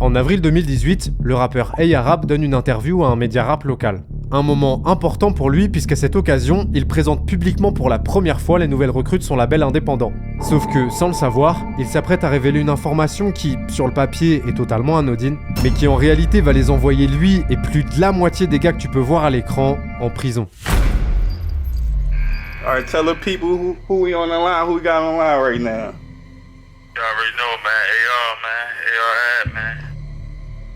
En avril 2018, le rappeur A$AP donne une interview à un média rap local. Un moment important pour lui puisqu'à cette occasion, il présente publiquement pour la première fois les nouvelles recrues de son label indépendant. Sauf que, sans le savoir, il s'apprête à révéler une information qui, sur le papier, est totalement anodine, mais qui en réalité va les envoyer lui et plus de la moitié des gars que tu peux voir à l'écran en prison. Alright, tell the people who we on the line, who we got on the line right now. You already know, man. AR, man.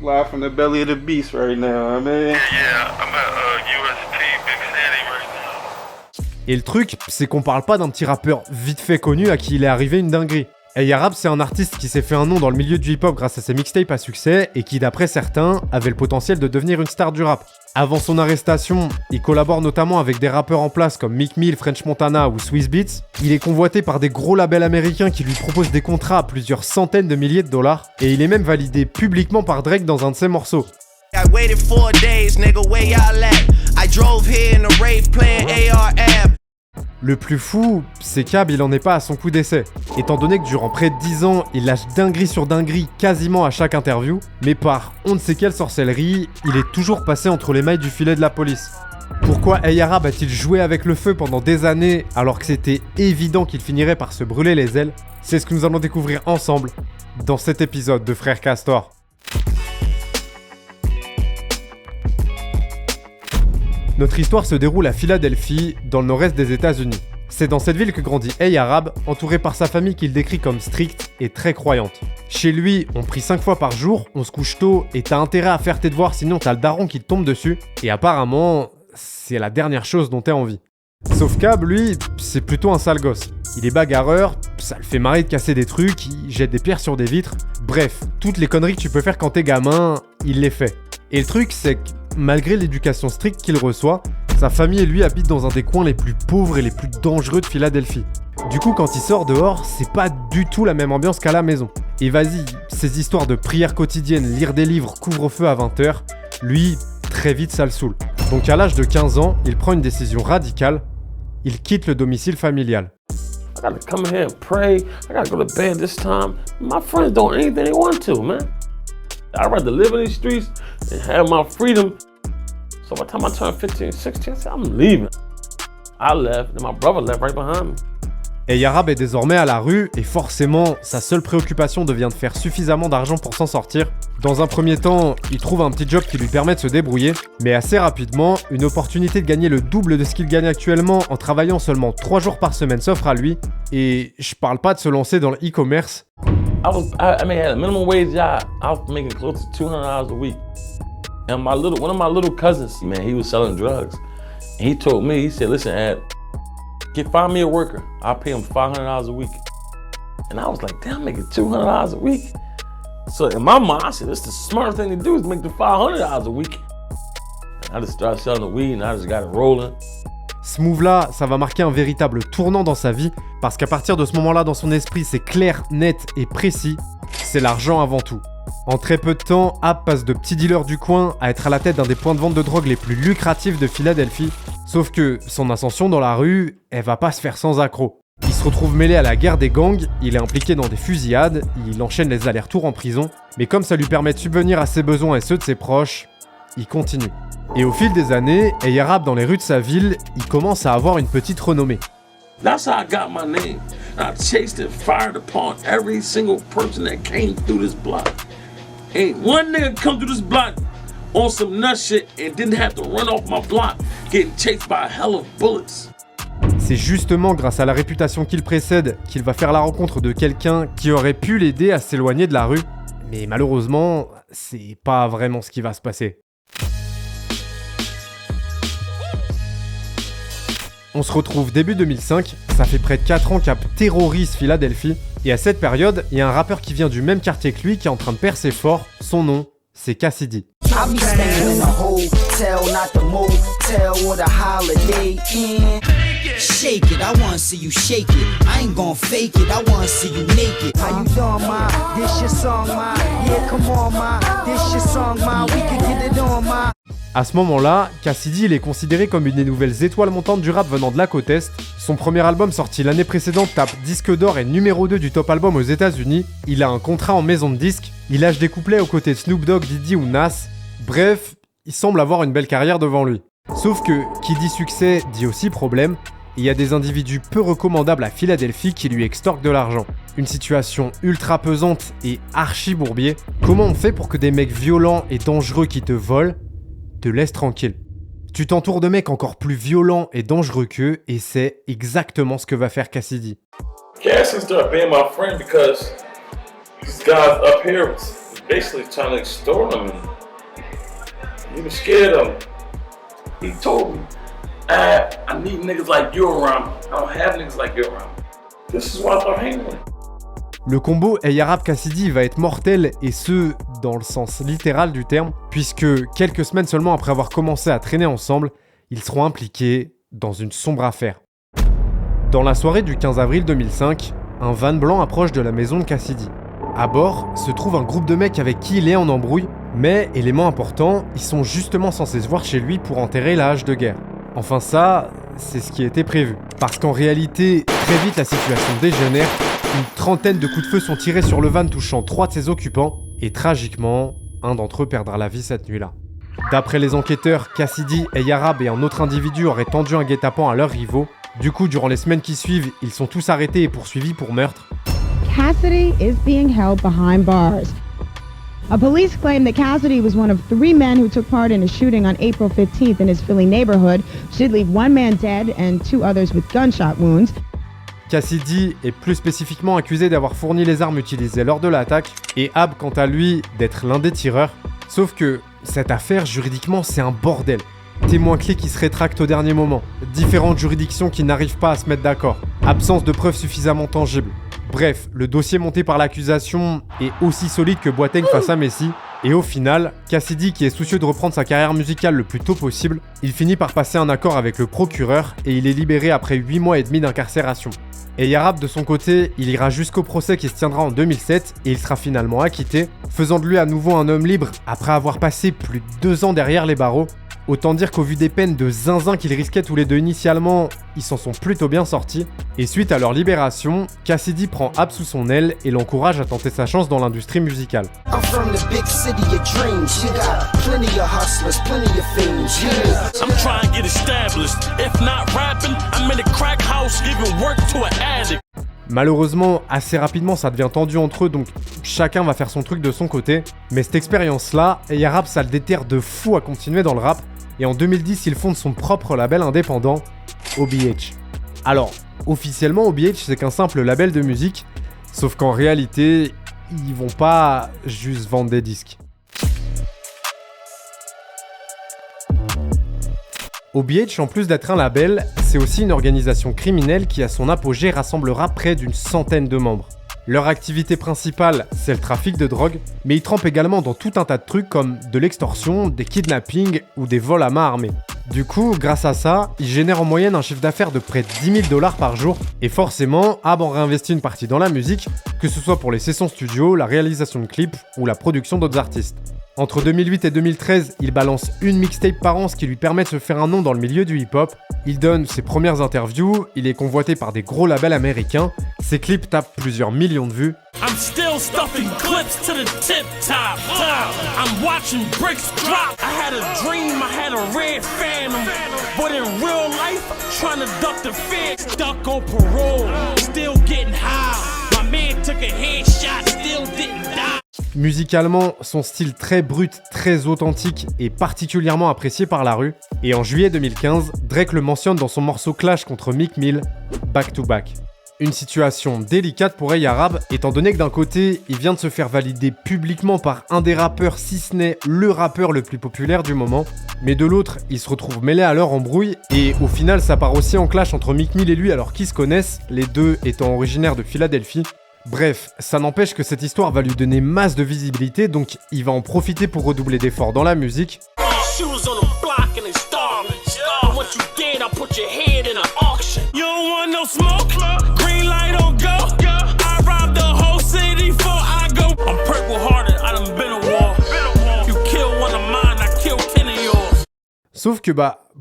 Live from the belly of the beast right now, man. Yeah, I'm at USP Big Sandy right now. Et le truc, c'est qu'on parle pas d'un petit rappeur vite fait connu à qui il est arrivé une dinguerie. A$AP, c'est un artiste qui s'est fait un nom dans le milieu du hip-hop grâce à ses mixtapes à succès et qui, d'après certains, avait le potentiel de devenir une star du rap. Avant son arrestation, il collabore notamment avec des rappeurs en place comme Meek Mill, French Montana ou Swizz Beatz. Il est convoité par des gros labels américains qui lui proposent des contrats à plusieurs centaines de milliers de dollars et il est même validé publiquement par Drake dans un de ses morceaux. I waited 4 days, nigga, where y'all at? I drove here in a rave playing AR. Le plus fou, c'est qu'Ab il en est pas à son coup d'essai, étant donné que durant près de 10 ans, il lâche dinguerie sur dinguerie quasiment à chaque interview, mais par on ne sait quelle sorcellerie, il est toujours passé entre les mailles du filet de la police. Pourquoi A$AP a-t-il joué avec le feu pendant des années alors que c'était évident qu'il finirait par se brûler les ailes? C'est ce que nous allons découvrir ensemble dans cet épisode de Frères Castor. Notre histoire se déroule à Philadelphie, dans le nord-est des États-Unis. C'est dans cette ville que grandit A$AP, entouré par sa famille qu'il décrit comme stricte et très croyante. Chez lui, on prie 5 fois par jour, on se couche tôt et t'as intérêt à faire tes devoirs sinon t'as le daron qui te tombe dessus. Et apparemment, c'est la dernière chose dont t'as envie. Sauf qu'Ab, lui, c'est plutôt un sale gosse. Il est bagarreur, ça le fait marrer de casser des trucs, il jette des pierres sur des vitres. Bref, toutes les conneries que tu peux faire quand t'es gamin, il les fait. Et le truc, c'est que malgré l'éducation stricte qu'il reçoit, sa famille et lui habitent dans un des coins les plus pauvres et les plus dangereux de Philadelphie. Du coup, quand il sort dehors, c'est pas du tout la même ambiance qu'à la maison. Et vas-y, ces histoires de prières quotidiennes, lire des livres, couvre-feu à 20h, lui, très vite ça le saoule. Donc à l'âge de 15 ans, il prend une décision radicale, il quitte le domicile familial. I gotta come here and pray, I gotta go to bed this time. My friends do anything they want to, man. I'd rather live in these streets and have my freedom. So by the time I turned 15, 16, I said, I'm leaving. I left, and my brother left right behind me. A$AP est désormais à la rue, et forcément, sa seule préoccupation devient de faire suffisamment d'argent pour s'en sortir. Dans un premier temps, il trouve un petit job qui lui permet de se débrouiller, mais assez rapidement, une opportunité de gagner le double de ce qu'il gagne actuellement en travaillant seulement 3 jours par semaine s'offre à lui, et je parle pas de se lancer dans le e-commerce. I mean, at a minimum wage job, I was making close to $200 a week. And one of my little cousins, man, he was selling drugs. And he told me, he said, listen, Ad, find me a worker. I'll pay him $500 a week. And I was like, damn, I'm making $200 a week. So in my mind, I said, this is the smartest thing to do is make the $500 a week. And I just started selling the weed and I just got it rolling. Ce move-là, ça va marquer un véritable tournant dans sa vie, parce qu'à partir de ce moment-là, dans son esprit, c'est clair, net et précis, c'est l'argent avant tout. En très peu de temps, A$AP passe de petit dealer du coin à être à la tête d'un des points de vente de drogue les plus lucratifs de Philadelphie, sauf que son ascension dans la rue, elle va pas se faire sans accroc. Il se retrouve mêlé à la guerre des gangs, il est impliqué dans des fusillades, il enchaîne les allers-retours en prison, mais comme ça lui permet de subvenir à ses besoins et ceux de ses proches, il continue. Et au fil des années, A$AP dans les rues de sa ville, il commence à avoir une petite renommée. That's how I got my name. I chased and fired upon every single person that came through this block. Ain't one nigga come through this block on some nut shit and didn't have to run off my block getting chased by a hell of bullets. C'est justement grâce à la réputation qu'il précède qu'il va faire la rencontre de quelqu'un qui aurait pu l'aider à s'éloigner de la rue. Mais malheureusement, c'est pas vraiment ce qui va se passer. On se retrouve début 2005, ça fait près de 4 ans qu'Ap terrorise Philadelphie, et à cette période, il y a un rappeur qui vient du même quartier que lui qui est en train de percer fort, son nom, c'est Cassidy. Shake it, I wanna see you shake it. I ain't gon' fake it, I wanna see you naked. How you doing, ma? This your song, ma? Yeah, come on, ma. This your song, ma. We can get it on, ma. À ce moment-là, Cassidy il est considéré comme une des nouvelles étoiles montantes du rap venant de la côte Est. Son premier album sorti l'année précédente tape disque d'or et numéro 2 du top album aux États-Unis. Il a un contrat en maison de disques. Il lâche des couplets aux côtés de Snoop Dogg, Diddy ou Nas. Bref, il semble avoir une belle carrière devant lui. Sauf que, qui dit succès, dit aussi problème. Il y a des individus peu recommandables à Philadelphie qui lui extorquent de l'argent. Une situation ultra pesante et archi bourbier. Comment on fait pour que des mecs violents et dangereux qui te volent te laissent tranquille? Tu t'entoures de mecs encore plus violents et dangereux qu'eux et c'est exactement ce que va faire Cassidy. Cassidy started being my friend because these guys up here was basically trying to extort him and he was scared of him. He told me, I need niggas like you around me. I don't have niggas like you around me. This is why I started hanging with him. Le combo A$AP-Cassidy va être mortel et ce, dans le sens littéral du terme, puisque quelques semaines seulement après avoir commencé à traîner ensemble, ils seront impliqués dans une sombre affaire. Dans la soirée du 15 avril 2005, un van blanc approche de la maison de Cassidy. À bord se trouve un groupe de mecs avec qui il est en embrouille, mais, élément important, ils sont justement censés se voir chez lui pour enterrer la hache de guerre. Enfin ça, c'est ce qui était prévu. Parce qu'en réalité, très vite la situation dégénère, une trentaine de coups de feu sont tirés sur le van touchant 3 de ses occupants, et tragiquement, un d'entre eux perdra la vie cette nuit-là. D'après les enquêteurs, Cassidy, A$AP et un autre individu auraient tendu un guet-apens à leurs rivaux. Du coup, durant les semaines qui suivent, ils sont tous arrêtés et poursuivis pour meurtre. Cassidy is being held behind bars. Police claim that Cassidy was one of 3 men who took part in a shooting on April 15th in his Philly neighborhood, which did leave 1 man dead and 2 others with gunshot wounds. Cassidy est plus spécifiquement accusé d'avoir fourni les armes utilisées lors de l'attaque, et A$AP quant à lui d'être l'un des tireurs. Sauf que cette affaire, juridiquement, c'est un bordel. Témoins clés qui se rétractent au dernier moment, différentes juridictions qui n'arrivent pas à se mettre d'accord, absence de preuves suffisamment tangibles. Bref, le dossier monté par l'accusation est aussi solide que Boateng face à Messi, et au final, Cassidy, qui est soucieux de reprendre sa carrière musicale le plus tôt possible, il finit par passer un accord avec le procureur et il est libéré après 8 mois et demi d'incarcération. Et A$AP de son côté, il ira jusqu'au procès qui se tiendra en 2007 et il sera finalement acquitté, faisant de lui à nouveau un homme libre après avoir passé plus de 2 ans derrière les barreaux. Autant dire qu'au vu des peines de zinzin qu'ils risquaient tous les deux initialement, ils s'en sont plutôt bien sortis. Et suite à leur libération, Cassidy prend A$AP sous son aile et l'encourage à tenter sa chance dans l'industrie musicale. I'm from the big city of dreams. You got plenty of hustlers, plenty of fiends. Yeah. I'm trying to get established. If not rapping, I'm in a crack house giving work to an addict. Malheureusement, assez rapidement ça devient tendu entre eux, donc chacun va faire son truc de son côté. Mais cette expérience-là, A$AP ça le déterre de fou à continuer dans le rap. Et en 2010, il fonde son propre label indépendant, OBH. Alors, officiellement, OBH c'est qu'un simple label de musique, sauf qu'en réalité, ils vont pas juste vendre des disques. OBH, en plus d'être un label, c'est aussi une organisation criminelle qui à son apogée rassemblera près d'une centaine de membres. Leur activité principale, c'est le trafic de drogue, mais ils trempent également dans tout un tas de trucs comme de l'extorsion, des kidnappings ou des vols à main armée. Du coup, grâce à ça, ils génèrent en moyenne un chiffre d'affaires de près de 10 000 $ par jour, et forcément, A$AP en réinvestit une partie dans la musique, que ce soit pour les sessions studio, la réalisation de clips ou la production d'autres artistes. Entre 2008 et 2013, il balance une mixtape par an, ce qui lui permet de se faire un nom dans le milieu du hip-hop. Il donne ses premières interviews, il est convoité par des gros labels américains, ses clips tapent plusieurs millions de vues. I'm still stuffing clips to the tip top. I'm watching bricks drop. I had a dream, I had a red phantom. But in real life, trying to duck the fed, stuck on parole, still getting high. My man took a headshot, still didn't die. Musicalement, son style très brut, très authentique est particulièrement apprécié par la rue. Et en juillet 2015, Drake le mentionne dans son morceau clash contre Meek Mill, Back to Back. Une situation délicate pour A$AP, étant donné que d'un côté, il vient de se faire valider publiquement par un des rappeurs, si ce n'est le rappeur le plus populaire du moment, mais de l'autre, il se retrouve mêlé à leur embrouille, et au final, ça part aussi en clash entre Meek Mill et lui alors qu'ils se connaissent, les deux étant originaires de Philadelphie. Bref, ça n'empêche que cette histoire va lui donner masse de visibilité, donc il va en profiter pour redoubler d'efforts dans la musique. You don't want no smoke? Sauf que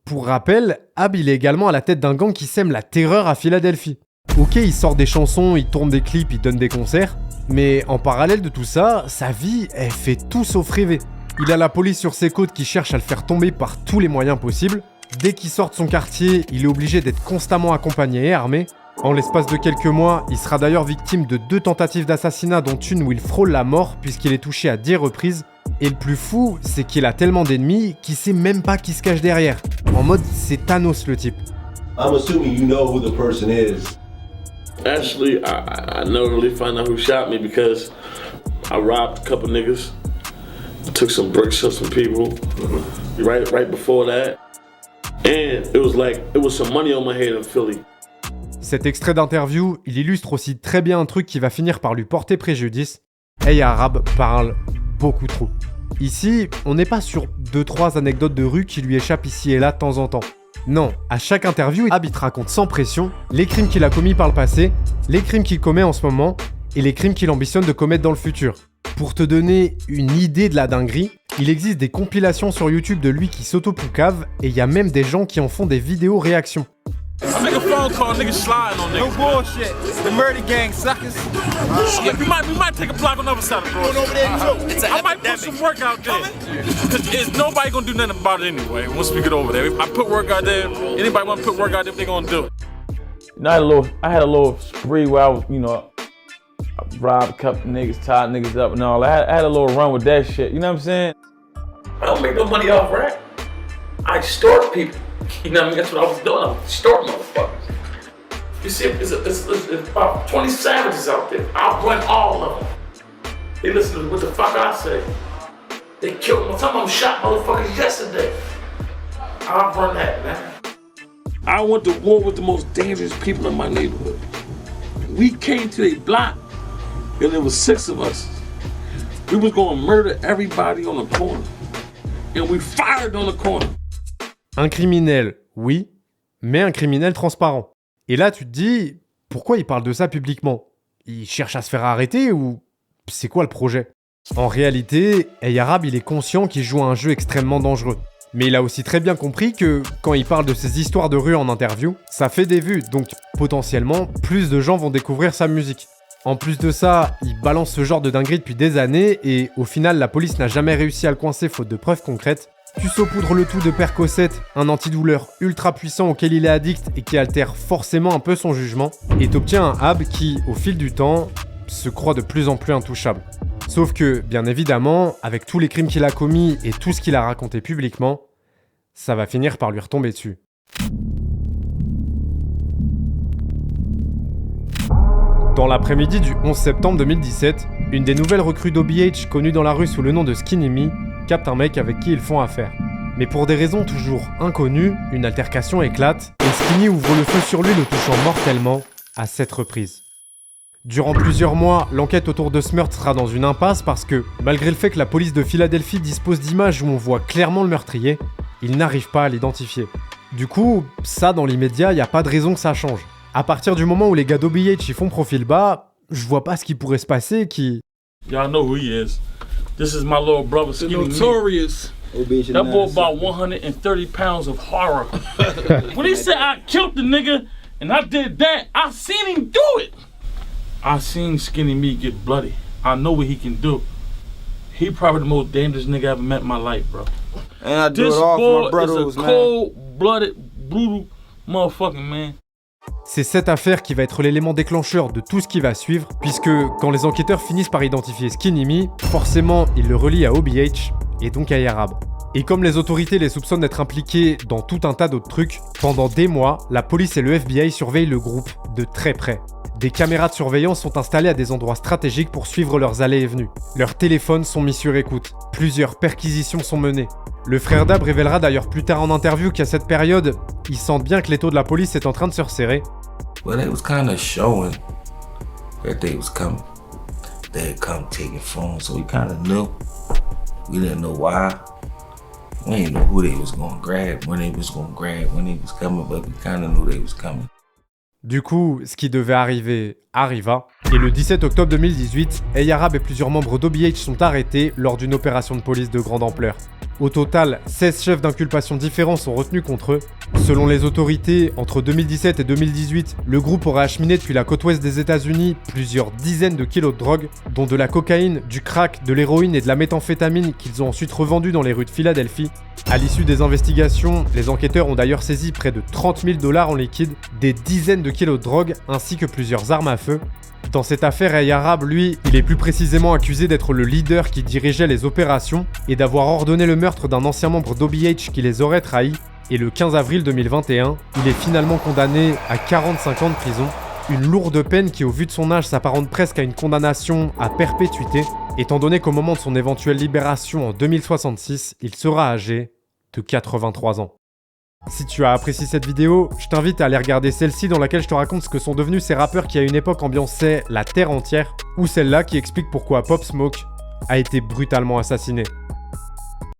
pour rappel, Ab il est également à la tête d'un gang qui sème la terreur à Philadelphie. Ok, il sort des chansons, il tourne des clips, il donne des concerts, mais en parallèle de tout ça, sa vie, elle fait tout sauf rêver. Il a la police sur ses côtes qui cherche à le faire tomber par tous les moyens possibles. Dès qu'il sort de son quartier, il est obligé d'être constamment accompagné et armé. En l'espace de quelques mois, il sera d'ailleurs victime de 2 tentatives d'assassinat dont une où il frôle la mort puisqu'il est touché à 10 reprises. Et le plus fou, c'est qu'il a tellement d'ennemis qu'il sait même pas qui se cache derrière. En mode, c'est Thanos le type. I'm assuming you know who the person is. Actually, I never really found out who shot me because I robbed a couple niggas, took some bricks from some people right before that, and it was some money on my head in Philly. Cet extrait d'interview, il illustre aussi très bien un truc qui va finir par lui porter préjudice. Hey Arabe parle beaucoup trop. Ici, on n'est pas sur 2-3 anecdotes de rue qui lui échappent ici et là de temps en temps. Non, à chaque interview, Ab te raconte sans pression les crimes qu'il a commis par le passé, les crimes qu'il commet en ce moment et les crimes qu'il ambitionne de commettre dans le futur. Pour te donner une idée de la dinguerie, il existe des compilations sur YouTube de lui qui s'auto-poucave et il y a même des gens qui en font des vidéos réactions. I make a phone call, niggas sliding on niggas. No bullshit. The murder gang suckers. We might take a block on the other side of the road. Over there too. I might put some work out there. Cause nobody gonna do nothing about it anyway. Once we get over there, I put work out there. Anybody wanna put work out there, they gonna do it. You know, I had a little spree where I was, I robbed a couple niggas, tied niggas up and all. I had a little run with that shit. You know what I'm saying? I don't make no money off rap. I extort people. You know what I mean? That's what I was doing. I was extorting motherfuckers. You see, it's about 20 savages out there. I'll run all of them. They listen to what the fuck I say. They killed me. Some of them shot motherfuckers yesterday. I'll run that, man. I went to war with the most dangerous people in my neighborhood. We came to a block, and there was 6 of us. We was gonna murder everybody on the corner. And we fired on the corner. Un criminel, oui, mais un criminel transparent. Et là, tu te dis, pourquoi il parle de ça publiquement? Il cherche à se faire arrêter ou c'est quoi le projet? En réalité, Hey Arabe, il est conscient qu'il joue à un jeu extrêmement dangereux. Mais il a aussi très bien compris que quand il parle de ses histoires de rue en interview, ça fait des vues, donc potentiellement, plus de gens vont découvrir sa musique. En plus de ça, il balance ce genre de dinguerie depuis des années et au final, la police n'a jamais réussi à le coincer faute de preuves concrètes. Tu saupoudres le tout de Percocet, un antidouleur ultra puissant auquel il est addict et qui altère forcément un peu son jugement, et t'obtiens un Ab qui, au fil du temps, se croit de plus en plus intouchable. Sauf que, bien évidemment, avec tous les crimes qu'il a commis et tout ce qu'il a raconté publiquement, ça va finir par lui retomber dessus. Dans l'après-midi du 11 septembre 2017, une des nouvelles recrues d'OBH connue dans la rue sous le nom de Skinny Me capte un mec avec qui ils font affaire. Mais pour des raisons toujours inconnues, une altercation éclate et Skinny ouvre le feu sur lui, le touchant mortellement à 7 reprises. Durant plusieurs mois, l'enquête autour de ce meurtre sera dans une impasse parce que, malgré le fait que la police de Philadelphie dispose d'images où on voit clairement le meurtrier, ils n'arrivent pas à l'identifier. Du coup, ça dans l'immédiat, il n'y a pas de raison que ça change. À partir du moment où les gars d'OBH y font profil bas, je vois pas ce qui pourrait se passer qui... Y'all know who he is. This is my little brother, Skinny Me. Notorious. That boy about 130 pounds of horror. When he said I killed the nigga and I did that, I seen him do it. I seen Skinny Me get bloody. I know what he can do. He probably the most dangerous nigga I ever met in my life, bro. And I do This it all for my boy brothers, is a man. cold-blooded, brutal motherfucking man. C'est cette affaire qui va être l'élément déclencheur de tout ce qui va suivre, puisque quand les enquêteurs finissent par identifier Skinny Me, forcément ils le relient à OBH, et donc à Hey Arabe. Et comme les autorités les soupçonnent d'être impliqués dans tout un tas d'autres trucs, pendant des mois, la police et le FBI surveillent le groupe de très près. Des caméras de surveillance sont installées à des endroits stratégiques pour suivre leurs allées et venues. Leurs téléphones sont mis sur écoute. Plusieurs perquisitions sont menées. Le frère d'Ab révélera d'ailleurs plus tard en interview qu'à cette période, ils sentent bien que l'étau de la police est en train de se resserrer. Well, they was kind of showing that they was coming. They had come taking phones, so we kind of knew. We didn't know why. We didn't know who they was gonna grab, when they was gonna grab, when they was coming, but we kind of knew they was coming. Du coup, ce qui devait arriver arriva, et le 17 octobre 2018, Hey Arabe et plusieurs membres d'OBH sont arrêtés lors d'une opération de police de grande ampleur. Au total, 16 chefs d'inculpation différents sont retenus contre eux. Selon les autorités, entre 2017 et 2018, le groupe aurait acheminé depuis la côte ouest des États-Unis plusieurs dizaines de kilos de drogue, dont de la cocaïne, du crack, de l'héroïne et de la méthamphétamine qu'ils ont ensuite revendus dans les rues de Philadelphie. À l'issue des investigations, les enquêteurs ont d'ailleurs saisi près de 30 000 $ en liquide, des dizaines de kilos de drogue ainsi que plusieurs armes à feu. Dans cette affaire, Hey Arab, lui, il est plus précisément accusé d'être le leader qui dirigeait les opérations et d'avoir ordonné le meurtre d'un ancien membre d'OBH qui les aurait trahis. Et le 15 avril 2021, il est finalement condamné à 45 ans de prison. Une lourde peine qui, au vu de son âge, s'apparente presque à une condamnation à perpétuité, étant donné qu'au moment de son éventuelle libération en 2066, il sera âgé de 83 ans. Si tu as apprécié cette vidéo, je t'invite à aller regarder celle-ci dans laquelle je te raconte ce que sont devenus ces rappeurs qui à une époque ambiançaient la terre entière, ou celle-là qui explique pourquoi Pop Smoke a été brutalement assassiné.